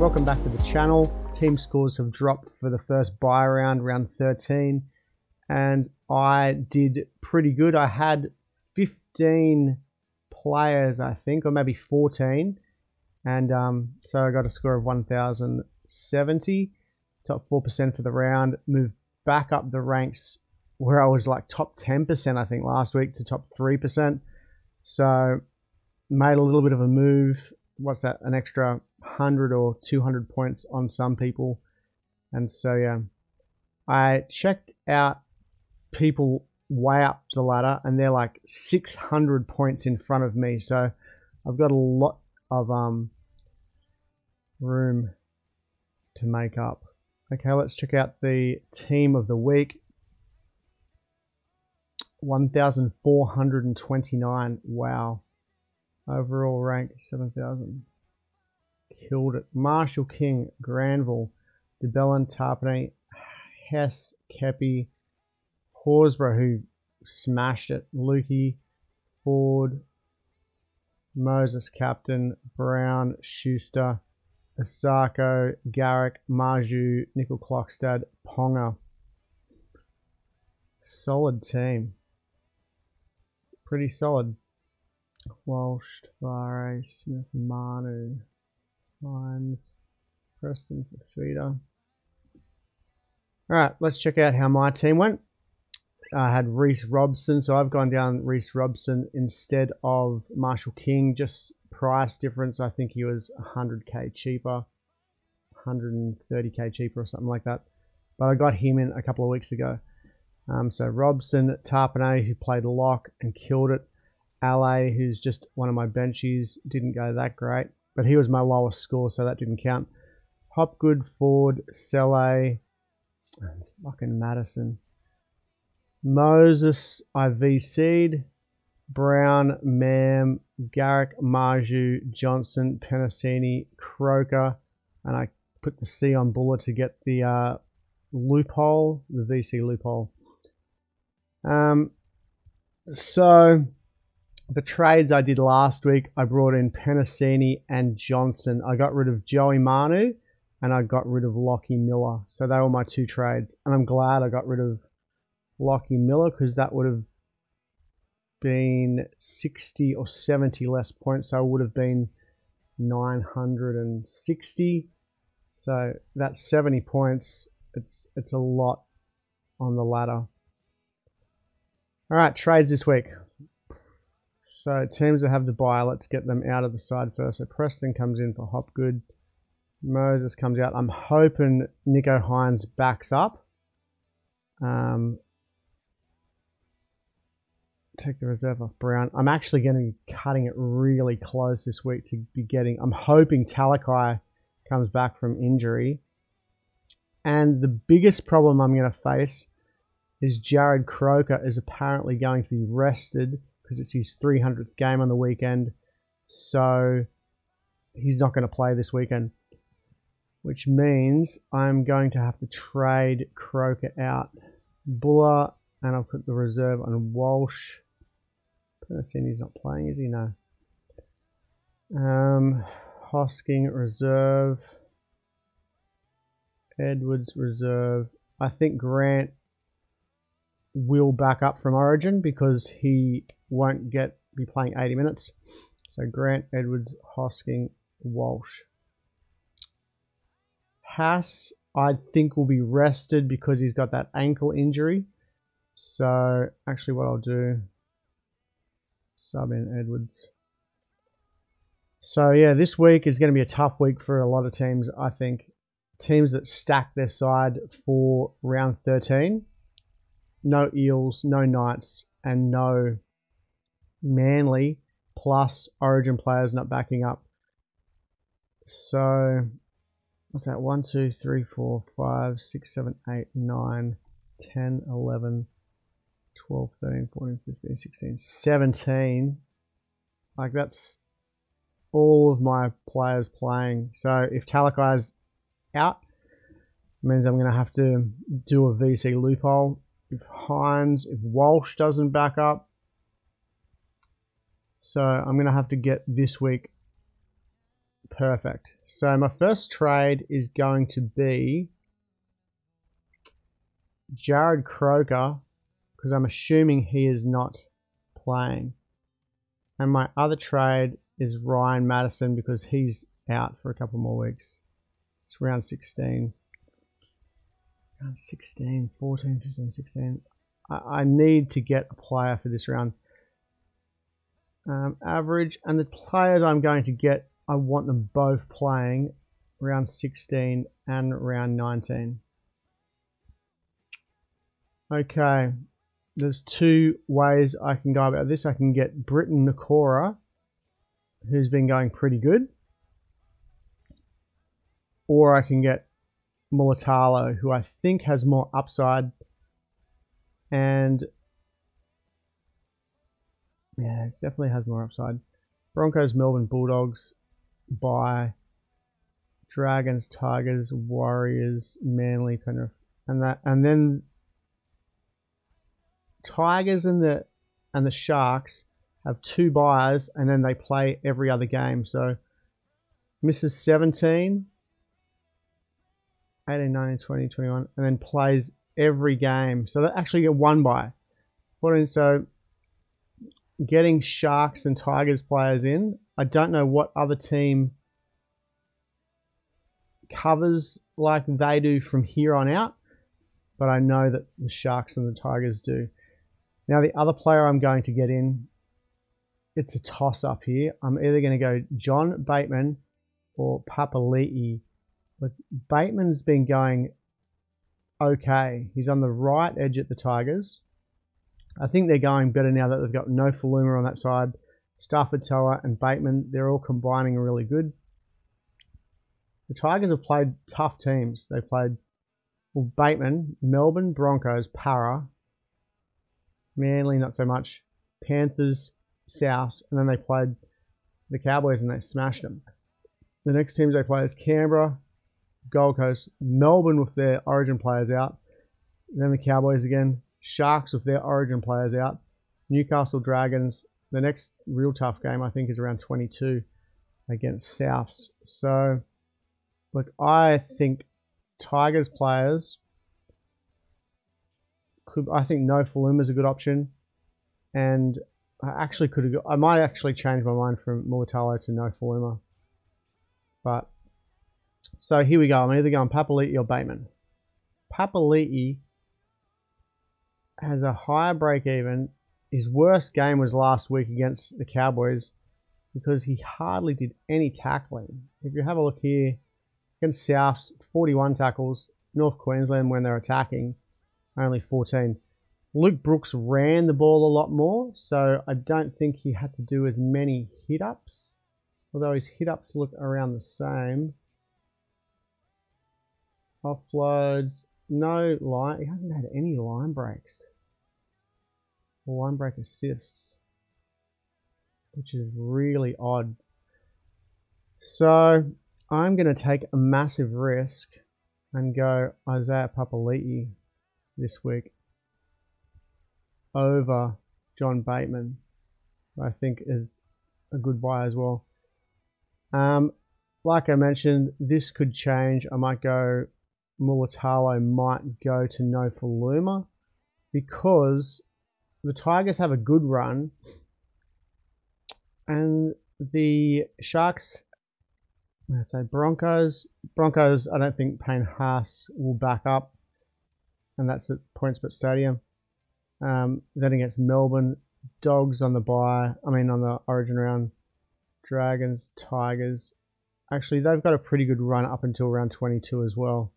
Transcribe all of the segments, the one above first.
welcome back to the channel. Team scores have dropped for the first buy round, round 13, and I did pretty good. I had 15 players, I think, or maybe 14, and so I got a score of 1,070, top 4% for the round. Moved back up the ranks where I was like top 10%, I think, last week to top 3%. So made a little bit of a move. What's that? An extra 100 or 200 points on some people. And so, yeah, I checked out people way up the ladder and they're like 600 points in front of me. So I've got a lot of room to make up. Okay, let's check out the team of the week. 1,429. Wow. Overall rank 7,000. Killed it. Marshall, King, Granville, DeBellin, Tarpanay, Hess, Kepi, Horsburgh, who smashed it, Lukey, Ford, Moses, Captain, Brown, Schuster, Asako, Garrick, Marju, Nickel Clockstad, Ponga. Solid team. Pretty solid. Walsh, Tavare, Smith, Manu, Hines, Preston, Fafita. Alright, let's check out how my team went. I had Reese Robson, so I've gone down Reese Robson instead of Marshall King. Just price difference, I think he was 100k cheaper, 130k cheaper or something like that. But I got him in a couple of weeks ago. So Robson, Tarpanay, who played lock and killed it. LA, who's just one of my benchies, didn't go that great, but he was my lowest score, so that didn't count. Hopgood, Ford, Selle, fucking Madison. Moses, I VC'd. Brown, Mam, Garrick, Marju, Johnson, Penasini, Croker, and I put the C on Buller to get the loophole, the VC loophole. So the trades I did last week, I brought in Penasini and Johnson. I got rid of Joey Manu and I got rid of Lachie Miller. So they were my two trades. And I'm glad I got rid of Lachie Miller because that would have been 60 or 70 less points. So it would have been 960. So that's 70 points. It's a lot on the ladder. All right, trades this week. So teams that have the buy, let's get them out of the side first. So Preston comes in for Hopgood. Moses comes out. I'm hoping Nico Hines backs up. Take the reserve off Brown. I'm actually going to be cutting it really close this week to be getting... I'm hoping Talakai comes back from injury. And the biggest problem I'm going to face is Jared Croker is apparently going to be rested because it's his 300th game on the weekend. So he's not going to play this weekend, which means I'm going to have to trade Croker out. Buller, and I'll put the reserve on Walsh. Penasini's not playing, is he? No. Hosking, reserve. Edwards, reserve. I think Grant will back up from Origin because he won't be playing 80 minutes. So Grant, Edwards, Hosking, Walsh. Haas, I think, will be rested because he's got that ankle injury. So actually what I'll do, sub in Edwards. So yeah, this week is going to be a tough week for a lot of teams, I think. Teams that stack their side for round 13. No Eels, no Knights, and no Manly, plus Origin players not backing up. So, what's that? 1, 2, 3, 4, 5, 6, 7, 8, 9, 10, 11, 12, 13, 14, 15, 16, 17. Like, that's all of my players playing. So, if Talakai's out, it means I'm going to have to do a VC loophole. If Walsh doesn't back up, so I'm going to have to get this week Perfect. So my first trade is going to be Jared Croker, because I'm assuming he is not playing. And my other trade is Ryan Madison, because he's out for a couple more weeks. It's round 16. Round 16, 14, 15, 16. I need to get a player for this round. Average, and the players I'm going to get, I want them both playing round 16 and round 19. Okay, there's two ways I can go about this. I can get Britton Nakora, who's been going pretty good, or I can get Mulatalo, who I think has more upside. And yeah, it definitely has more upside. Broncos, Melbourne Bulldogs, by Dragons, Tigers, Warriors, Manly, Penrith, and then Tigers and the Sharks have two buys, and then they play every other game. So misses 17, 18, 19, 20, 21, and then plays every game. So they actually get one bye. So getting Sharks and Tigers players in, I don't know what other team covers like they do from here on out, but I know that the Sharks and the Tigers do. Now the other player I'm going to get in, it's a toss-up here. I'm either going to go John Bateman or Papali'i. But Bateman's been going okay. He's on the right edge at the Tigers. I think they're going better now that they've got no Faluma on that side. Stafford Toa and Bateman, they're all combining really good. The Tigers have played tough teams. They played Bateman, Melbourne Broncos, Para, Manly not so much, Panthers, Souths, and then they played the Cowboys and they smashed them. The next teams they play is Canberra, Gold Coast, Melbourne with their Origin players out, then the Cowboys again, Sharks with their Origin players out, Newcastle Dragons. The next real tough game I think is around 22 against Souths. So look, I think Tigers players could, I think no Faluma is a good option, and I might actually change my mind from Mulatalo to no Faluma. But so here we go. I'm either going Papali'i or Bateman. Papali'i has a higher break even. His worst game was last week against the Cowboys because he hardly did any tackling. If you have a look here, against Souths, 41 tackles. North Queensland, when they're attacking, only 14. Luke Brooks ran the ball a lot more, so I don't think he had to do as many hit-ups, although his hit-ups look around the same. Offloads, no line. He hasn't had any line breaks or line break assists, which is really odd. So I'm going to take a massive risk and go Isaiah Papali'i this week over John Bateman, who I think is a good buy as well. Like I mentioned, this could change. I might go Mulatalo, might go to no Faluma, because the Tigers have a good run and the Sharks, I'd say Broncos, I don't think Payne Haas will back up, and that's at PointsBet Stadium. Then against Melbourne, Dogs on the bye, on the Origin round, Dragons, Tigers. Actually, they've got a pretty good run up until round 22 as well.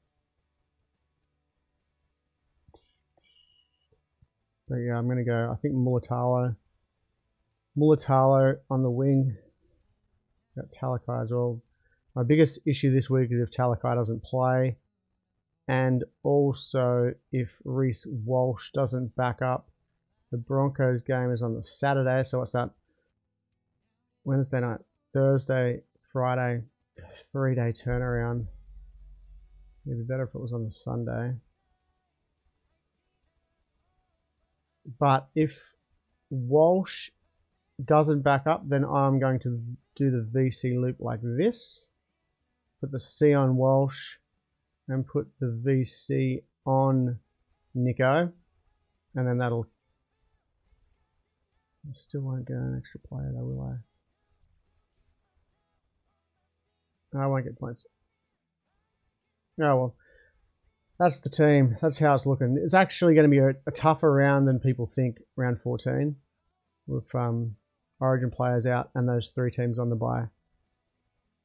But yeah, I'm going to go, I think Mulatalo on the wing. Got Talakai as well. My biggest issue this week is if Talakai doesn't play, and also if Reece Walsh doesn't back up. The Broncos game is on the Saturday, so what's that? Wednesday night, Thursday, Friday, 3-day turnaround. It'd be better if it was on the Sunday. But if Walsh doesn't back up, then I'm going to do the VC loop like this. put the C on Walsh, and put the VC on Nico, and then that'll. I still won't get an extra player though, will I? I won't get points. Oh well, that's the team. That's how it's looking. It's actually going to be a tougher round than people think. Round 14, with Origin players out and those 3 teams on the bye.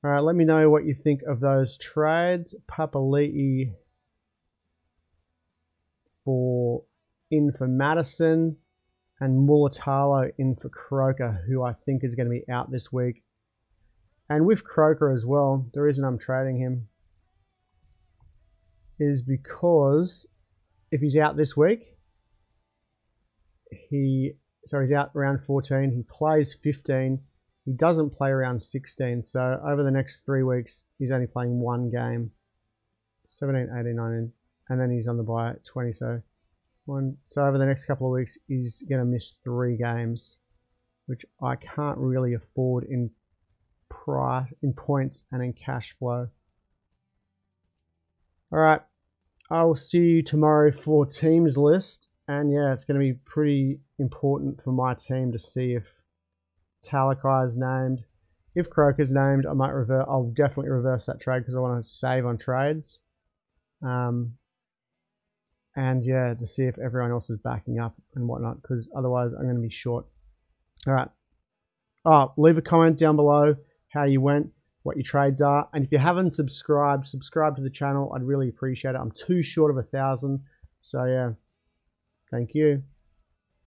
All right, let me know what you think of those trades. Papali'i in for Madison, and Mulatalo in for Croker, who I think is going to be out this week. And with Croker as well, the reason I'm trading him is because if he's out this week, he's out round 14, he plays 15, he doesn't play around 16, so over the next 3 weeks, he's only playing 1 game, 17, 18, 19, and then he's on the bye at 20, so over the next couple of weeks, he's going to miss 3 games, which I can't really afford in points and in cash flow. All right, I will see you tomorrow for teams list, and yeah, it's going to be pretty important for my team to see if Talakai's named. If Croker's named, I'll definitely reverse that trade because I want to save on trades. And yeah, to see if everyone else is backing up and whatnot, because otherwise I'm going to be short. All right. Oh, leave a comment down below how you went, what your trades are, and if you haven't subscribed, subscribe to the channel. I'd really appreciate it. I'm too short of 1,000, so yeah, thank you.